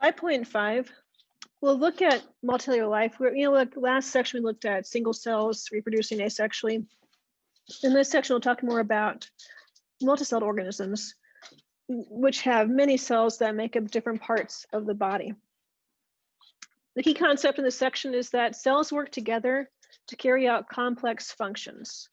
5.5, we'll look at multicellular life. Like last section we looked at single cells reproducing asexually. In this section, we'll talk more about multicelled organisms, which have many cells that make up different parts of the body. The key concept in this section is that cells work together to carry out complex functions.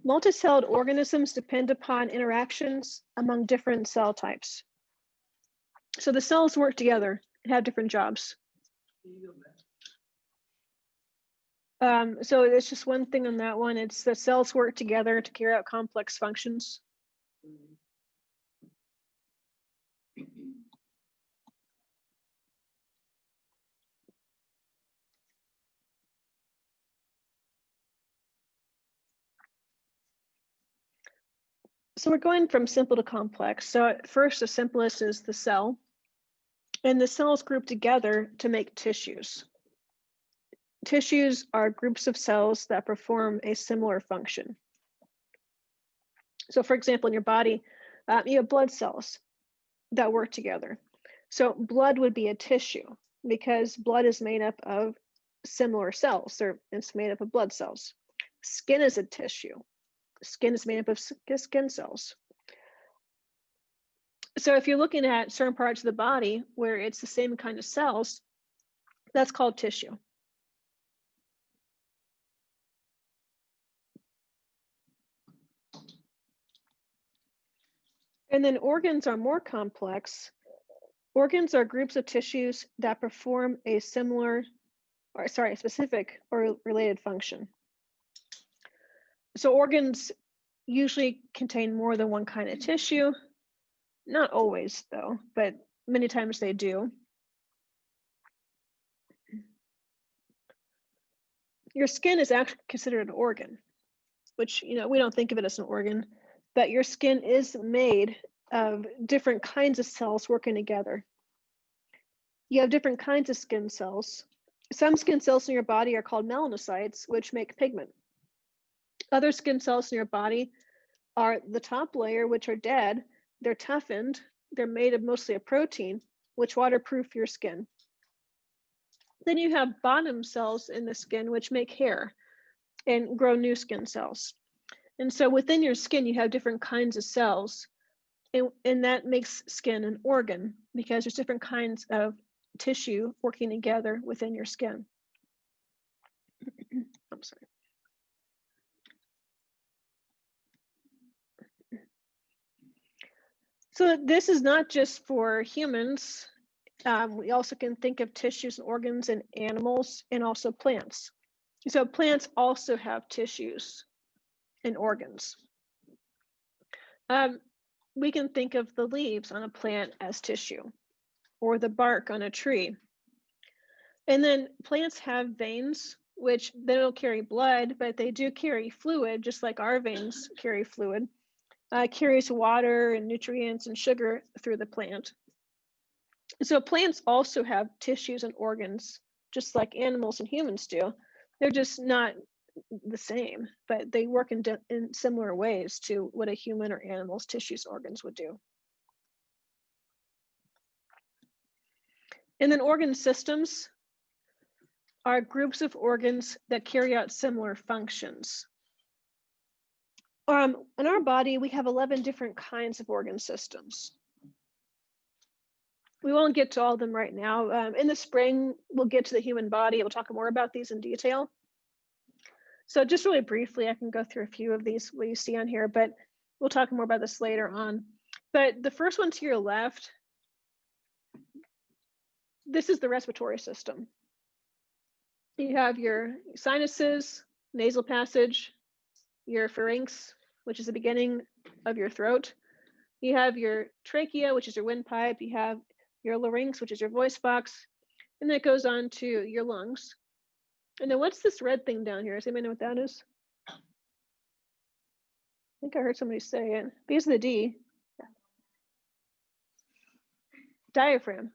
Multicelled organisms depend upon interactions among different cell types. So the cells work together and have different jobs. So it's just one thing on that one. It's the cells work together to carry out complex functions. So we're going from simple to complex. So at first, the simplest is the cell. And the cells group together to make tissues. Tissues are groups of cells that perform a similar function. So for example, in your body, you have blood cells that work together. So blood would be a tissue because blood is made up of similar cells, or it's made up of blood cells. Skin is a tissue. Skin is made up of skin cells. So if you're looking at certain parts of the body where it's the same kind of cells, that's called tissue. And then organs are more complex. Organs are groups of tissues that perform a specific or related function. So organs usually contain more than one kind of tissue. Not always, though, but many times they do. Your skin is actually considered an organ, which, we don't think of it as an organ, but your skin is made of different kinds of cells working together. You have different kinds of skin cells. Some skin cells in your body are called melanocytes, which make pigment. Other skin cells in your body are the top layer, which are dead. They're toughened. They're made of mostly a protein, which waterproof your skin. Then you have bottom cells in the skin, which make hair and grow new skin cells. And so within your skin, you have different kinds of cells. And that makes skin an organ because there's different kinds of tissue working together within your skin. I'm sorry. So this is not just for humans. We also can think of tissues and organs in animals and also plants. So plants also have tissues and organs. We can think of the leaves on a plant as tissue, or the bark on a tree. And then plants have veins, which they don't carry blood, but they do carry fluid, just like our veins carry fluid. Carries water and nutrients and sugar through the plant. So plants also have tissues and organs, just like animals and humans do. They're just not the same, but they work in similar ways to what a human or animal's tissues and organs would do. And then organ systems are groups of organs that carry out similar functions. In our body, we have 11 different kinds of organ systems. We won't get to all of them right now. In the spring, we'll get to the human body. We'll talk more about these in detail. So just really briefly, I can go through a few of these, what you see on here, but we'll talk more about this later on. But the first one to your left, this is the respiratory system. You have your sinuses, nasal passage, your pharynx, which is the beginning of your throat. You have your trachea, which is your windpipe. You have your larynx, which is your voice box. And that goes on to your lungs. And then what's this red thing down here? Does anybody know what that is? I think I heard somebody say it. Because of the D. Diaphragm.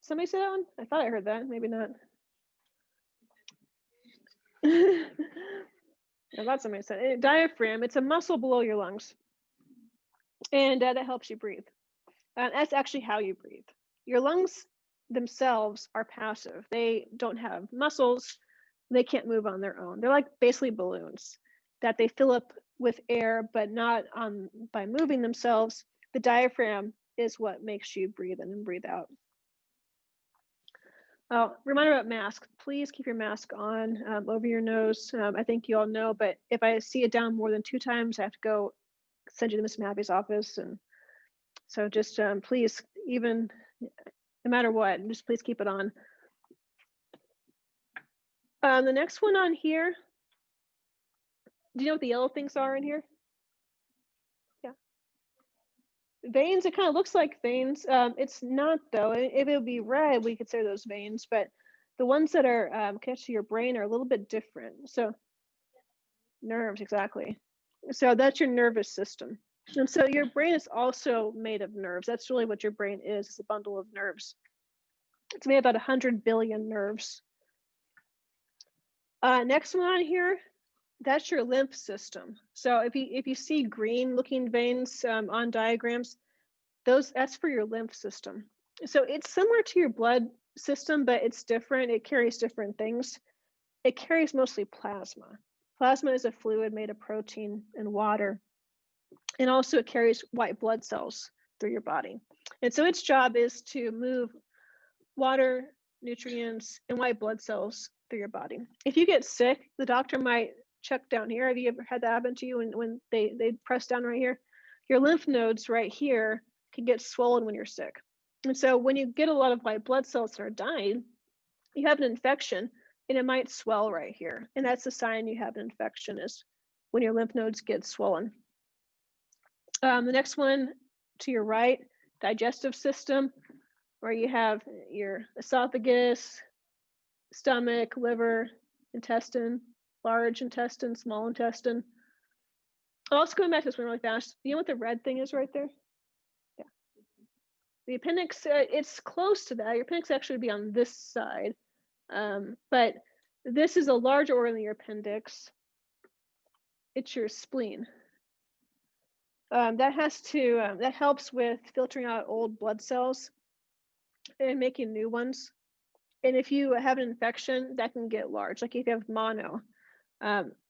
Somebody said that one? I thought I heard that. Maybe not. I thought somebody said it. Diaphragm. It's a muscle below your lungs. And that helps you breathe. That's actually how you breathe. Your lungs themselves are passive. They don't have muscles. They can't move on their own. They're like basically balloons that they fill up with air, but not by moving themselves. The diaphragm is what makes you breathe in and breathe out. Reminder about masks. Please keep your mask on over your nose. I think you all know, but if I see it down more than 2 times, I have to go send you to Miss Mappy's office. And so just please, even no matter what, just please keep it on. The next one on here, do you know what the yellow things are in here? Yeah. Veins, it kind of looks like veins. It's not though. If it would be red, we consider those veins, but the ones that are connected to your brain are a little bit different. So nerves, exactly. So that's your nervous system. And so your brain is also made of nerves. That's really what your brain is. It's a bundle of nerves. It's made of about 100 billion nerves. Next one on here, that's your lymph system. So if you see green looking veins on diagrams, that's for your lymph system. So it's similar to your blood system, but it's different. It carries different things. It carries mostly plasma. Plasma is a fluid made of protein and water. And also it carries white blood cells through your body. And so its job is to move water, nutrients, and white blood cells through your body. If you get sick, the doctor might check down here. Have you ever had that happen to you when they press down right here? Your lymph nodes right here can get swollen when you're sick. And so when you get a lot of white blood cells that are dying, you have an infection and it might swell right here. And that's a sign you have an infection, is when your lymph nodes get swollen. The next one to your right, digestive system, where you have your esophagus, stomach, liver, intestine, large intestine, small intestine. Also going back to this one really fast, you know what the red thing is right there? Yeah. The appendix, it's close to that. Your appendix actually would be on this side. But this is a large organ in your appendix. It's your spleen. That helps with filtering out old blood cells and making new ones. And if you have an infection, that can get large. Like if you have mono,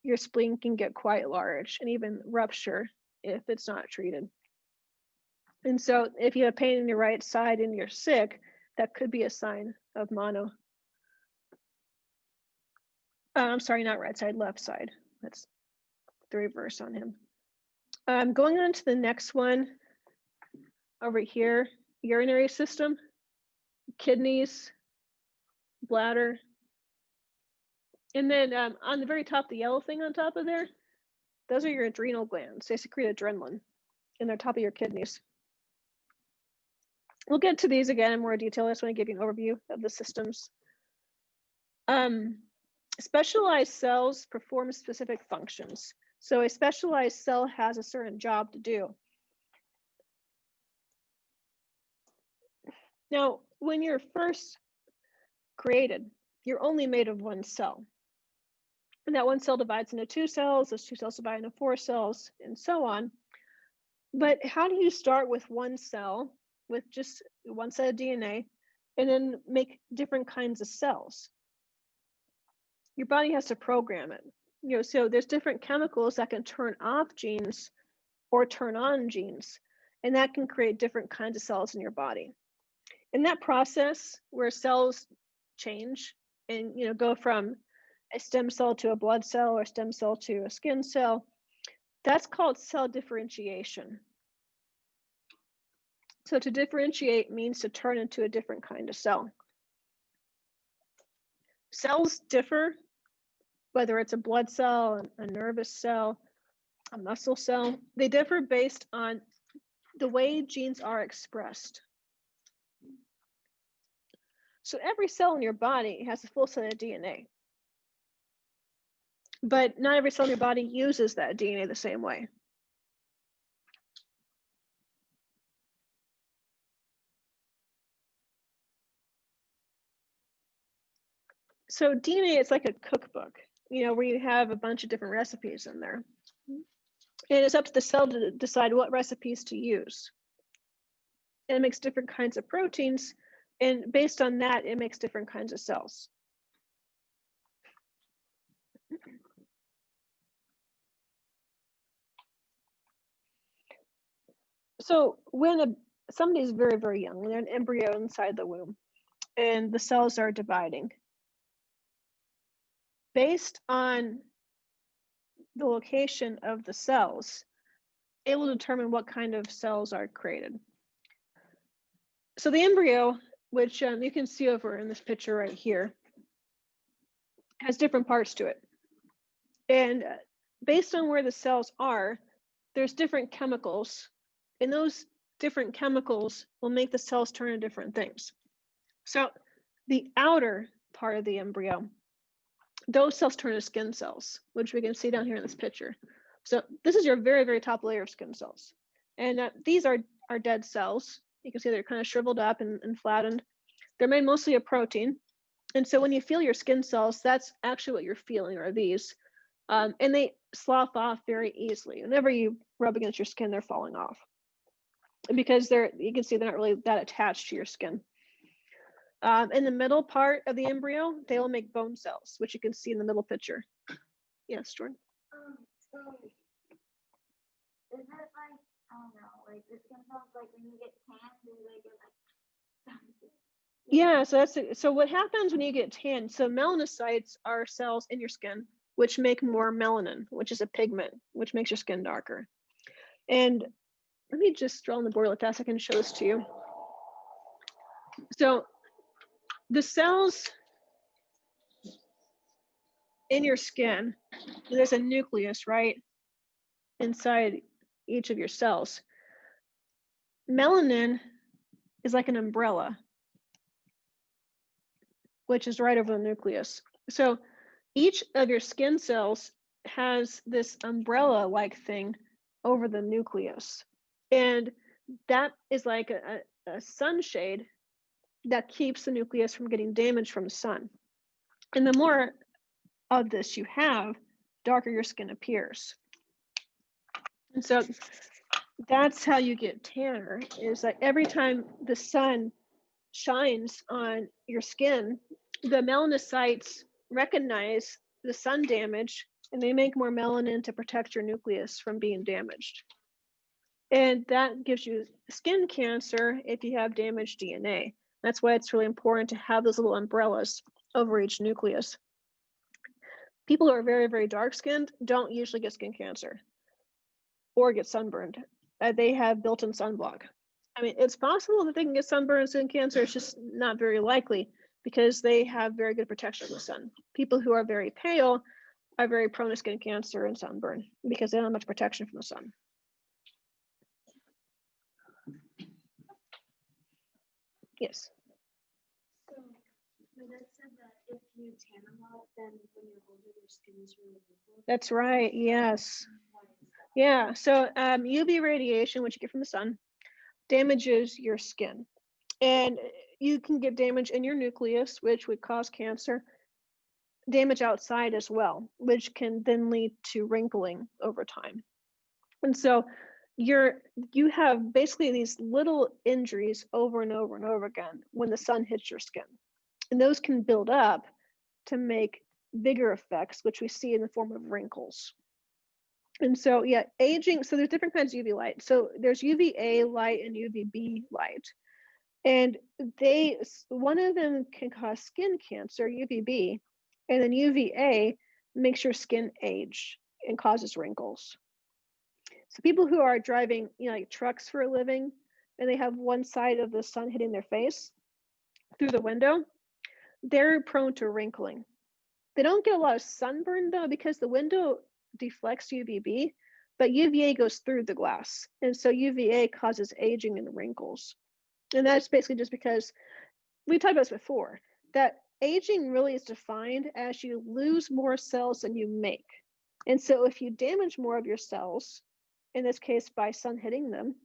your spleen can get quite large and even rupture if it's not treated. And so if you have pain in your right side and you're sick, that could be a sign of mono. I'm sorry, not right side, left side. That's the reverse on him. Going on to the next one over here, urinary system, kidneys, bladder. And then on the very top, the yellow thing on top of there, those are your adrenal glands. They secrete adrenaline in the top of your kidneys. We'll get to these again in more detail. I just want to give you an overview of the systems. Specialized cells perform specific functions. So a specialized cell has a certain job to do. Now, when you're first created, you're only made of one cell. And that one cell divides into 2 cells, those 2 cells divide into 4 cells, and so on. But how do you start with one cell, with just one set of DNA, and then make different kinds of cells? Your body has to program it. So there's different chemicals that can turn off genes or turn on genes, and that can create different kinds of cells in your body. In that process where cells change and go from a stem cell to a blood cell or stem cell to a skin cell, that's called cell differentiation. So to differentiate means to turn into a different kind of cell. Cells differ, whether it's a blood cell, a nervous cell, a muscle cell. They differ based on the way genes are expressed. So every cell in your body has a full set of DNA, but not every cell in your body uses that DNA the same way. So DNA is like a cookbook, where you have a bunch of different recipes in there. And it's up to the cell to decide what recipes to use. And it makes different kinds of proteins, and based on that, it makes different kinds of cells. So when somebody is very, very young, when they're an embryo inside the womb, and the cells are dividing, based on the location of the cells, it will determine what kind of cells are created. So the embryo, which you can see over in this picture right here, has different parts to it. And based on where the cells are, there's different chemicals, and those different chemicals will make the cells turn into different things. So the outer part of the embryo, those cells turn to skin cells, which we can see down here in this picture. So this is your very, very top layer of skin cells. And these are dead cells. You can see they're kind of shriveled up and flattened. They're made mostly of protein. And so when you feel your skin cells, that's actually what you're feeling, are these. And they slough off very easily. Whenever you rub against your skin, they're falling off. Because you can see they're not really that attached to your skin. In the middle part of the embryo, they will make bone cells, which you can see in the middle picture. Yes, Jordan? So is it like, I don't know, like the skin cells, like when you get tan, do they get like Yeah, so what happens when you get tan? So melanocytes are cells in your skin which make more melanin, which is a pigment, which makes your skin darker. And let me just draw on the board real fast. I can show this to you. So the cells in your skin, there's a nucleus, right, inside each of your cells. Melanin is like an umbrella, which is right over the nucleus. So each of your skin cells has this umbrella-like thing over the nucleus. And that is like a sunshade that keeps the nucleus from getting damaged from the sun. And the more of this you have, darker your skin appears. And so that's how you get tanner, is like every time the sun shines on your skin, the melanocytes recognize the sun damage and they make more melanin to protect your nucleus from being damaged. And that gives you skin cancer if you have damaged DNA. That's why it's really important to have those little umbrellas over each nucleus. People who are very, very dark skinned don't usually get skin cancer or get sunburned. They have built-in sunblock. I mean, it's possible that they can get sunburn and skin cancer. It's just not very likely because they have very good protection from the sun. People who are very pale are very prone to skin cancer and sunburn because they don't have much protection from the sun. Yes. So my dad said that if you tan a lot, then when you're older, your skin is really wrinkled. That's right. Yes. Yeah. So UV radiation, which you get from the sun, damages your skin. And you can get damage in your nucleus, which would cause cancer, damage outside as well, which can then lead to wrinkling over time. And so you have basically these little injuries over and over and over again when the sun hits your skin. And those can build up to make bigger effects, which we see in the form of wrinkles. And so, yeah, aging, so there's different kinds of UV light. So there's UVA light and UVB light. And one of them can cause skin cancer, UVB, and then UVA makes your skin age and causes wrinkles. So people who are driving, like trucks for a living, and they have one side of the sun hitting their face through the window, they're prone to wrinkling. They don't get a lot of sunburn though, because the window deflects UVB, but UVA goes through the glass. And so UVA causes aging and wrinkles. And that's basically just because we talked about this before, that aging really is defined as you lose more cells than you make. And so if you damage more of your cells, in this case by sun hitting them,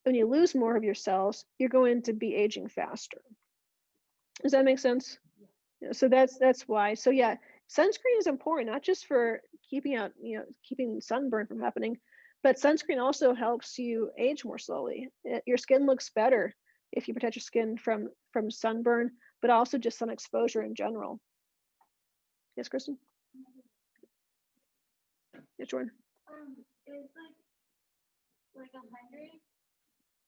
when you lose more of your cells, you're going to be aging faster. Does that make sense? Yeah, so that's why. So yeah, sunscreen is important, not just for keeping out, keeping sunburn from happening, but sunscreen also helps you age more slowly. Your skin looks better if you protect your skin from sunburn, but also just sun exposure in general. Yes, Kristen? Yeah, Jordan. Is like 100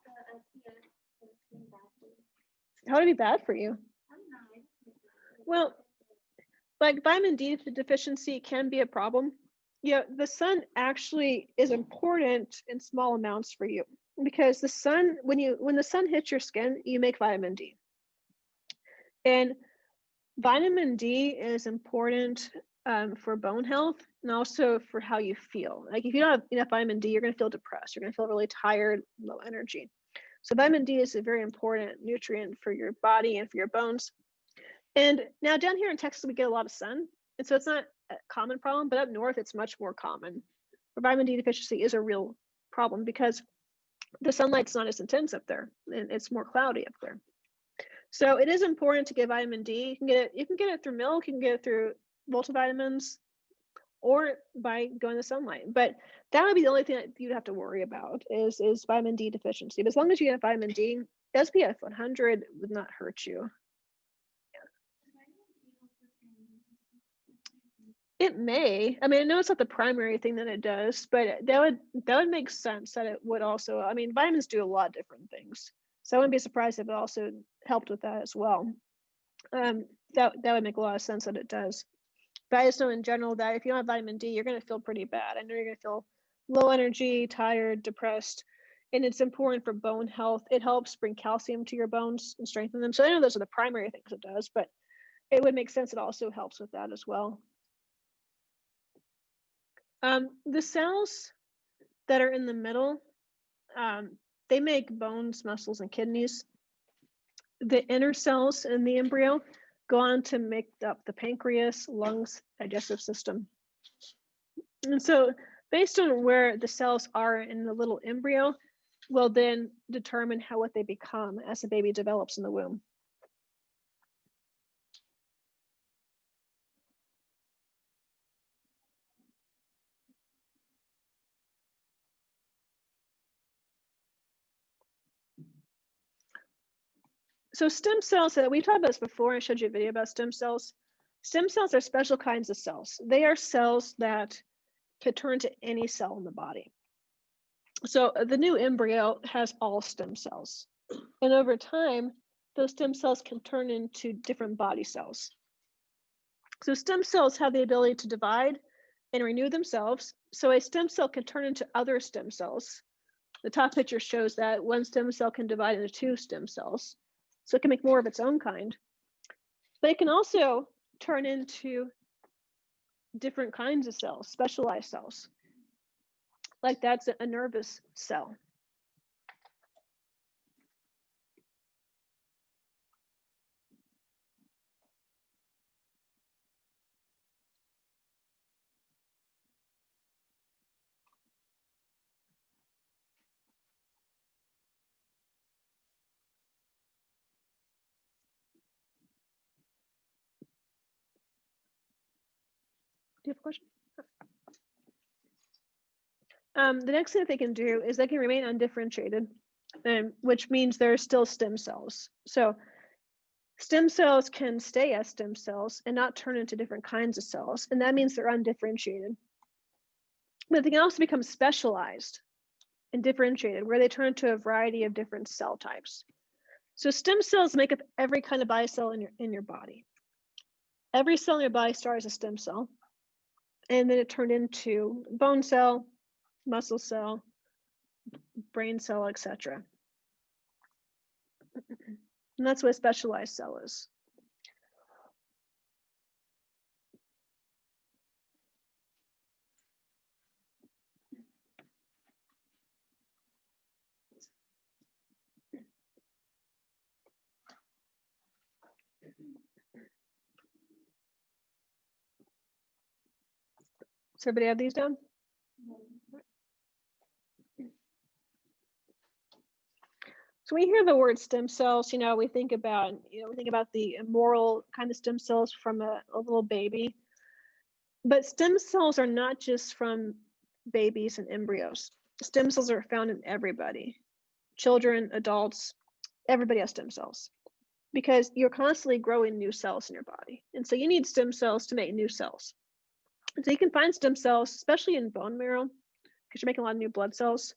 SPF sunscreen bad for you? How would it be bad for you? I don't know. I just think that, Well, like vitamin D deficiency can be a problem. Yeah, the sun actually is important in small amounts for you because the sun, when the sun hits your skin, you make vitamin D. And vitamin D is important for bone health and also for how you feel. Like if you don't have enough vitamin D, you're going to feel depressed. You're going to feel really tired, low energy. So vitamin D is a very important nutrient for your body and for your bones. And now down here in Texas, we get a lot of sun. And so it's not a common problem, but up north, it's much more common. Vitamin D deficiency is a real problem because the sunlight's not as intense up there and it's more cloudy up there. So it is important to get vitamin D. You can get it through milk, you can get it through multivitamins, or by going to sunlight. But that would be the only thing that you'd have to worry about is vitamin D deficiency. But as long as you have vitamin D, SPF 100 would not hurt you. It may. I mean, I know it's not the primary thing that it does, but that would make sense that it would also. I mean, vitamins do a lot of different things, so I wouldn't be surprised if it also helped with that as well. That would make a lot of sense that it does. But I just know in general that if you don't have vitamin D, you're going to feel pretty bad. I know you're going to feel low energy, tired, depressed, and it's important for bone health. It helps bring calcium to your bones and strengthen them. So I know those are the primary things it does, but it would make sense it also helps with that as well. The cells that are in the middle, they make bones, muscles, and kidneys. The inner cells in the embryo go on to make up the pancreas, lungs, digestive system. And so based on where the cells are in the little embryo will then determine what they become as the baby develops in the womb. So stem cells, we've talked about this before. I showed you a video about stem cells. Stem cells are special kinds of cells. They are cells that can turn to any cell in the body. So the new embryo has all stem cells. And over time, those stem cells can turn into different body cells. So stem cells have the ability to divide and renew themselves. So a stem cell can turn into other stem cells. The top picture shows that one stem cell can divide into two stem cells. So it can make more of its own kind. But it can also turn into different kinds of cells, specialized cells. Like that's a nervous cell. Do you have a question? The next thing that they can do is they can remain undifferentiated, which means they're still stem cells. So stem cells can stay as stem cells and not turn into different kinds of cells, and that means they're undifferentiated. But they can also become specialized and differentiated, where they turn into a variety of different cell types. So stem cells make up every kind of body cell in your body. Every cell in your body starts as a stem cell, and then it turned into bone cell, muscle cell, brain cell, etc. And that's what a specialized cell is. Does everybody have these down? So when we hear the word stem cells, we think about, the immoral kind of stem cells from a little baby. But stem cells are not just from babies and embryos. Stem cells are found in everybody. Children, adults, everybody has stem cells because you're constantly growing new cells in your body. And so you need stem cells to make new cells. And so you can find stem cells, especially in bone marrow, because you're making a lot of new blood cells.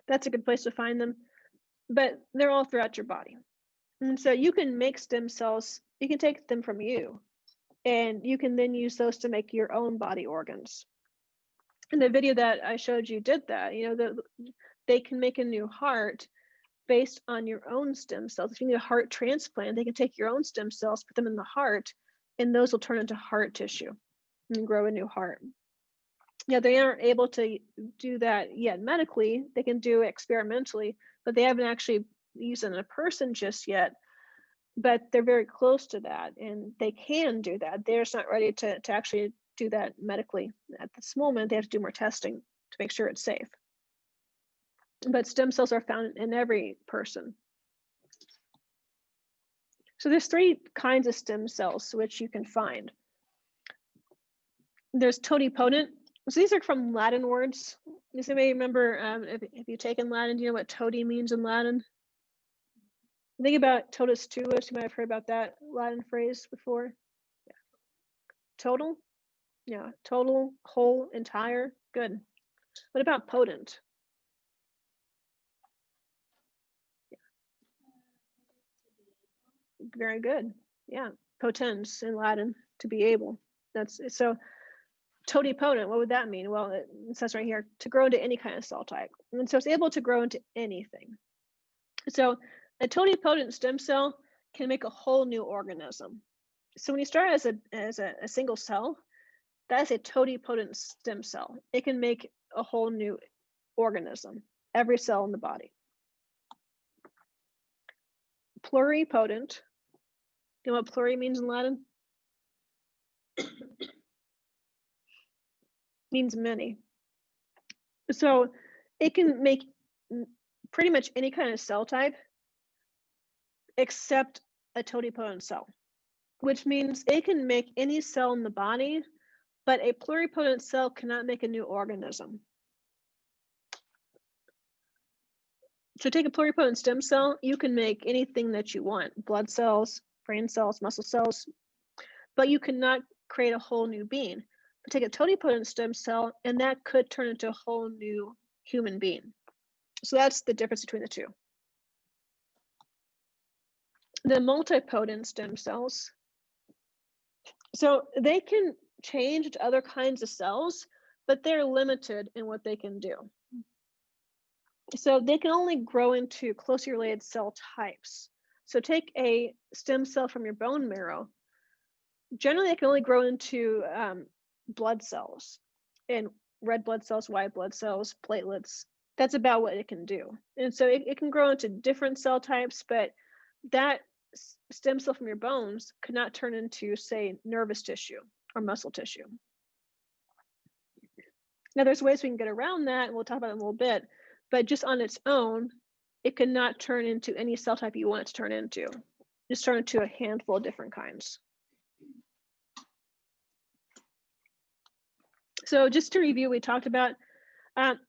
That's a good place to find them. But they're all throughout your body. And so you can make stem cells, you can take them from you, and you can then use those to make your own body organs. And the video that I showed you did that. They can make a new heart based on your own stem cells. If you need a heart transplant, they can take your own stem cells, put them in the heart, and those will turn into heart tissue and grow a new heart. Yeah, they aren't able to do that yet medically. They can do it experimentally, but they haven't actually used it in a person just yet. But they're very close to that, and they can do that. They're just not ready to actually do that medically at this moment. They have to do more testing to make sure it's safe. But stem cells are found in every person. So there's 3 kinds of stem cells which you can find. There's totipotent. So these are from Latin words. Does anybody remember, if you've taken Latin, do you know what toti means in Latin? Think about totus tuus. You might have heard about that Latin phrase before. Yeah. Total? Yeah, total, whole, entire. Good. What about potent? Yeah. Very good. Yeah, potens in Latin, to be able. That's so. Totipotent, what would that mean? Well, it says right here, to grow into any kind of cell type. And so it's able to grow into anything. So a totipotent stem cell can make a whole new organism. So when you start as a single cell, that's a totipotent stem cell. It can make a whole new organism, every cell in the body. Pluripotent. You know what pluri means in Latin? Means many. So it can make pretty much any kind of cell type except a totipotent cell, which means it can make any cell in the body, but a pluripotent cell cannot make a new organism. So take a pluripotent stem cell, you can make anything that you want, blood cells, brain cells, muscle cells, but you cannot create a whole new being. But take a totipotent stem cell, and that could turn into a whole new human being. So that's the difference between the 2. The multipotent stem cells, so they can change to other kinds of cells, but they're limited in what they can do. So they can only grow into closely related cell types. So take a stem cell from your bone marrow. Generally, it can only grow into blood cells, and red blood cells, white blood cells, platelets. That's about what it can do. And so it can grow into different cell types, but that stem cell from your bones could not turn into, say, nervous tissue or muscle tissue. Now, there's ways we can get around that, and we'll talk about it in a little bit, but just on its own, it could not turn into any cell type you want it to turn into. Just turn into a handful of different kinds. So just to review, we talked about,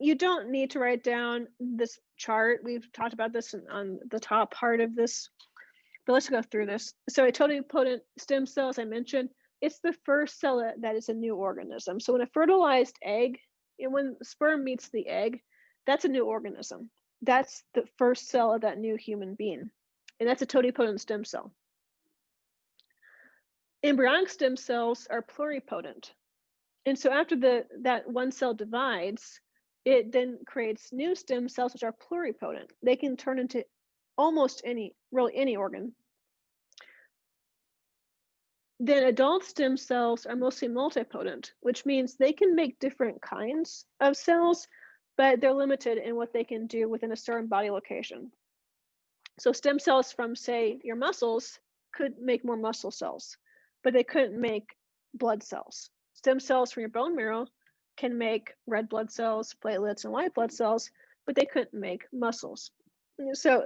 you don't need to write down this chart. We've talked about this on the top part of this, but let's go through this. So a totipotent stem cell, as I mentioned, it's the first cell that is a new organism. So when a fertilized egg, and when sperm meets the egg, that's a new organism. That's the first cell of that new human being. And that's a totipotent stem cell. Embryonic stem cells are pluripotent. And so after that one cell divides, it then creates new stem cells, which are pluripotent. They can turn into almost any organ. Then adult stem cells are mostly multipotent, which means they can make different kinds of cells, but they're limited in what they can do within a certain body location. So stem cells from, say, your muscles could make more muscle cells, but they couldn't make blood cells. Stem cells from your bone marrow can make red blood cells, platelets, and white blood cells, but they couldn't make muscles. So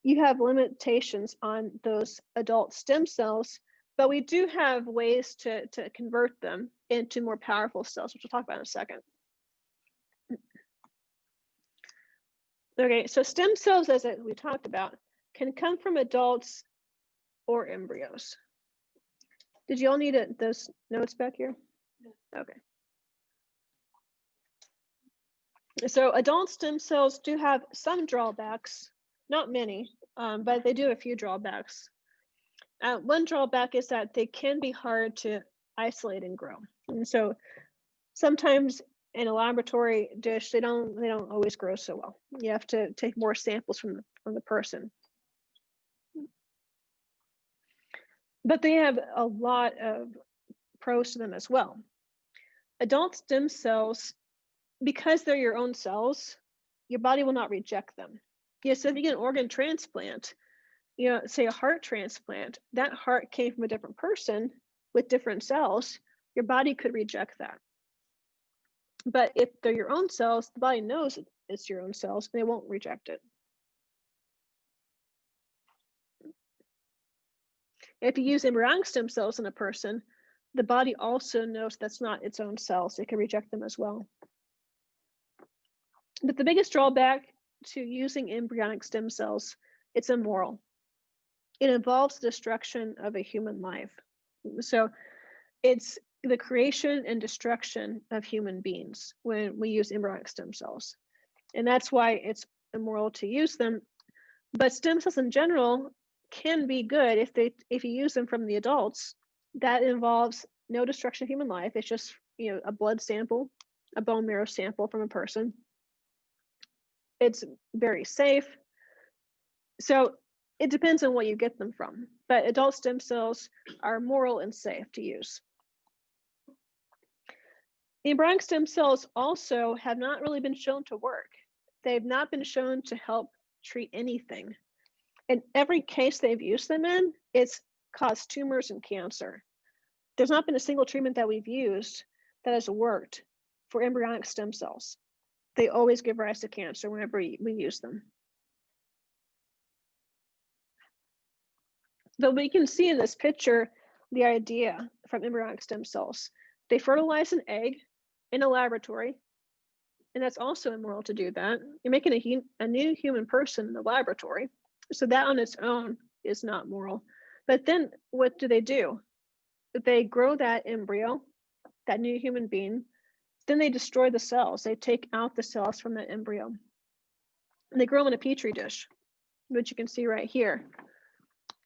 you have limitations on those adult stem cells, but we do have ways to convert them into more powerful cells, which we'll talk about in a second. Okay, so stem cells, as we talked about, can come from adults or embryos. Did you all need those notes back here? Okay. So adult stem cells do have some drawbacks, not many, but they do have a few drawbacks. One drawback is that they can be hard to isolate and grow. And so sometimes in a laboratory dish, they don't always grow so well. You have to take more samples from the person. But they have a lot of pros to them as well. Adult stem cells, because they're your own cells, your body will not reject them. Yes, if you get an organ transplant, say a heart transplant, that heart came from a different person with different cells, your body could reject that. But if they're your own cells, the body knows it's your own cells, and they won't reject it. If you use embryonic stem cells in a person, the body also knows that's not its own cells. It can reject them as well. But the biggest drawback to using embryonic stem cells, it's immoral. It involves destruction of a human life. So it's the creation and destruction of human beings when we use embryonic stem cells. And that's why it's immoral to use them. But stem cells in general can be good if you use them from the adults. That involves no destruction of human life. It's just a blood sample, a bone marrow sample from a person. It's very safe. So it depends on what you get them from, but adult stem cells are moral and safe to use. The embryonic stem cells also have not really been shown to work. They've not been shown to help treat anything. In every case they've used them in, it's caused tumors and cancer. There's not been a single treatment that we've used that has worked for embryonic stem cells. They always give rise to cancer whenever we use them. But we can see in this picture the idea from embryonic stem cells. They fertilize an egg in a laboratory, and that's also immoral to do that. You're making a new human person in the laboratory, so that on its own is not moral. But then what do? They grow that embryo, that new human being, then they destroy the cells. They take out the cells from that embryo. And they grow them in a petri dish, which you can see right here.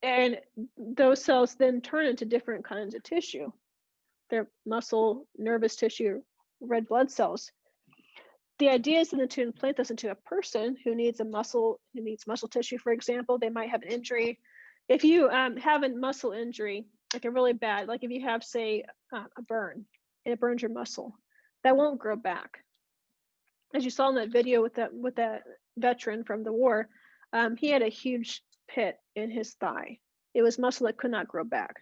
And those cells then turn into different kinds of tissue. They're muscle, nervous tissue, red blood cells. The idea is then to implant this into a person who needs muscle tissue, for example. They might have an injury. If you have a muscle injury, like a really bad, like if you have, say, a burn, and it burns your muscle, that won't grow back. As you saw in that video with that veteran from the war, he had a huge pit in his thigh. It was muscle that could not grow back.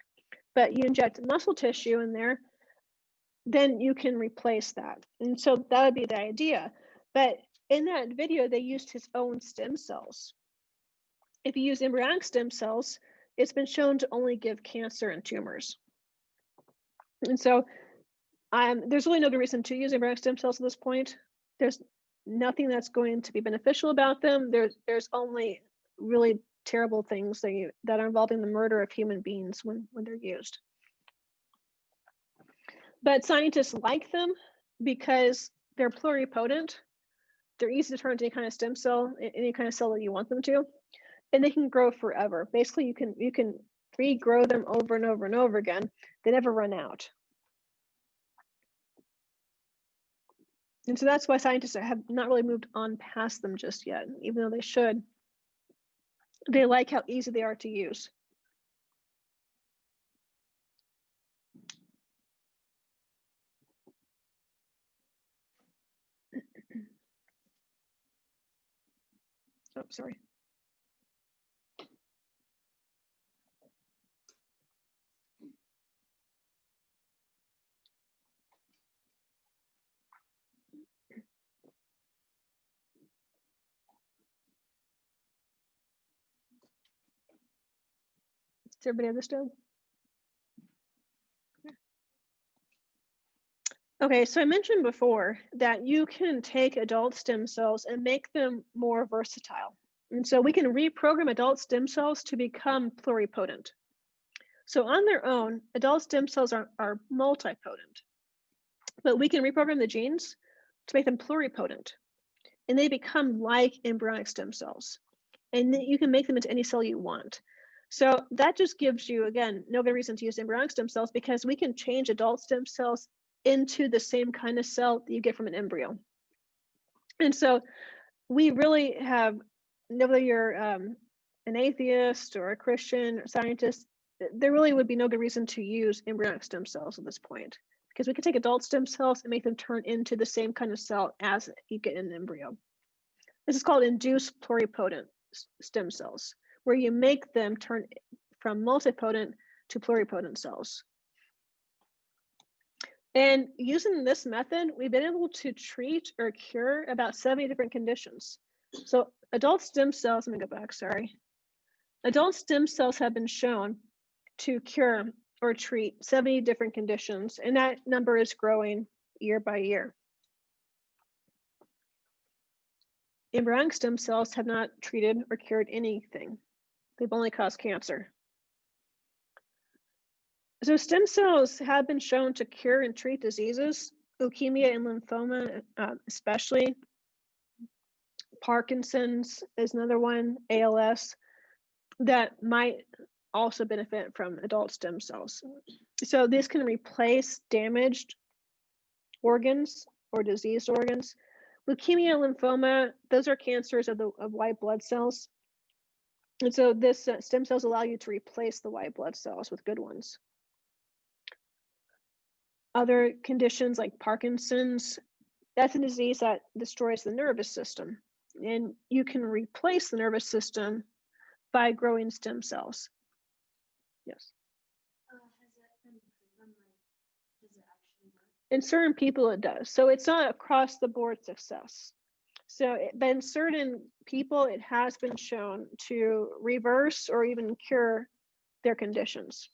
But you inject muscle tissue in there, then you can replace that. And so that would be the idea. But in that video, they used his own stem cells. If you use embryonic stem cells, it's been shown to only give cancer and tumors. And so there's really no good reason to use embryonic stem cells at this point. There's nothing that's going to be beneficial about them. There's only really terrible things that are involving the murder of human beings when they're used. But scientists like them because they're pluripotent. They're easy to turn into any kind of stem cell, any kind of cell that you want them to, and they can grow forever. Basically, you can regrow them over and over and over again. They never run out. And so that's why scientists have not really moved on past them just yet, even though they should. They like how easy they are to use. Oh, sorry. Does everybody understand? Okay, so I mentioned before that you can take adult stem cells and make them more versatile. And so we can reprogram adult stem cells to become pluripotent. So on their own, adult stem cells are multipotent, but we can reprogram the genes to make them pluripotent, and they become like embryonic stem cells. And you can make them into any cell you want. So that just gives you, again, no good reason to use embryonic stem cells, because we can change adult stem cells into the same kind of cell that you get from an embryo. And so we really have, whether you're an atheist or a Christian or scientist, there really would be no good reason to use embryonic stem cells at this point, because we can take adult stem cells and make them turn into the same kind of cell as you get in an embryo. This is called induced pluripotent stem cells, where you make them turn from multipotent to pluripotent cells. And using this method, we've been able to treat or cure about 70 different conditions. So adult stem cells, let me go back, sorry. Adult stem cells have been shown to cure or treat 70 different conditions, and that number is growing year by year. Embryonic stem cells have not treated or cured anything. They've only caused cancer. So stem cells have been shown to cure and treat diseases, leukemia and lymphoma, especially. Parkinson's is another one, ALS, that might also benefit from adult stem cells. So this can replace damaged organs or diseased organs. Leukemia and lymphoma, those are cancers of white blood cells. And so this stem cells allow you to replace the white blood cells with good ones. Other conditions like Parkinson's, that's a disease that destroys the nervous system. And you can replace the nervous system by growing stem cells. Yes. Has it been proven, like, does it actually work? In certain people it does. So it's not across the board success. So but in certain people, it has been shown to reverse or even cure their conditions.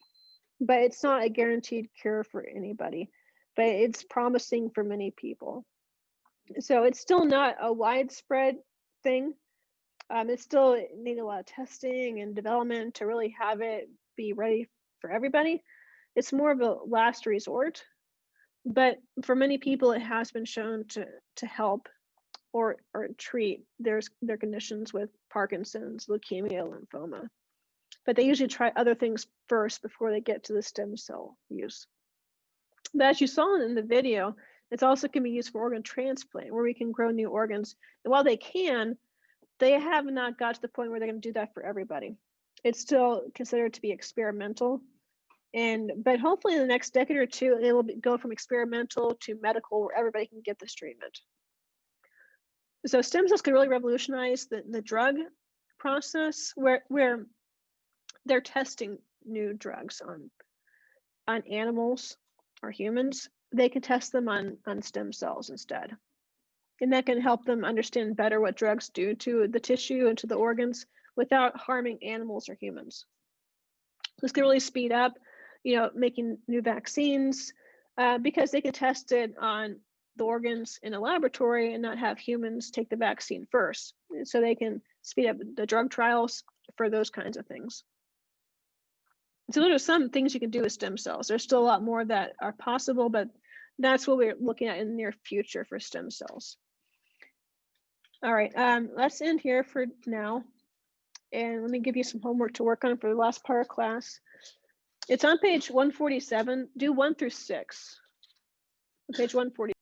But it's not a guaranteed cure for anybody, but it's promising for many people. So it's still not a widespread thing. It still needs a lot of testing and development to really have it be ready for everybody. It's more of a last resort, but for many people, it has been shown to help or treat their conditions with Parkinson's, leukemia, lymphoma. But they usually try other things first before they get to the stem cell use. But as you saw in the video, it also can be used for organ transplant, where we can grow new organs. And while they can, they have not got to the point where they're going to do that for everybody. It's still considered to be experimental. But hopefully in the next decade or two, it will go from experimental to medical, where everybody can get this treatment. So stem cells could really revolutionize the drug process, where they're testing new drugs on animals or humans. They can test them on stem cells instead. And that can help them understand better what drugs do to the tissue and to the organs without harming animals or humans. This can really speed up, making new vaccines, because they can test it on the organs in a laboratory and not have humans take the vaccine first. So they can speed up the drug trials for those kinds of things. So those are some things you can do with stem cells. There's still a lot more that are possible, but that's what we're looking at in the near future for stem cells. All right, let's end here for now. And let me give you some homework to work on for the last part of class. It's on page 147. Do 1 through 6. Page 140.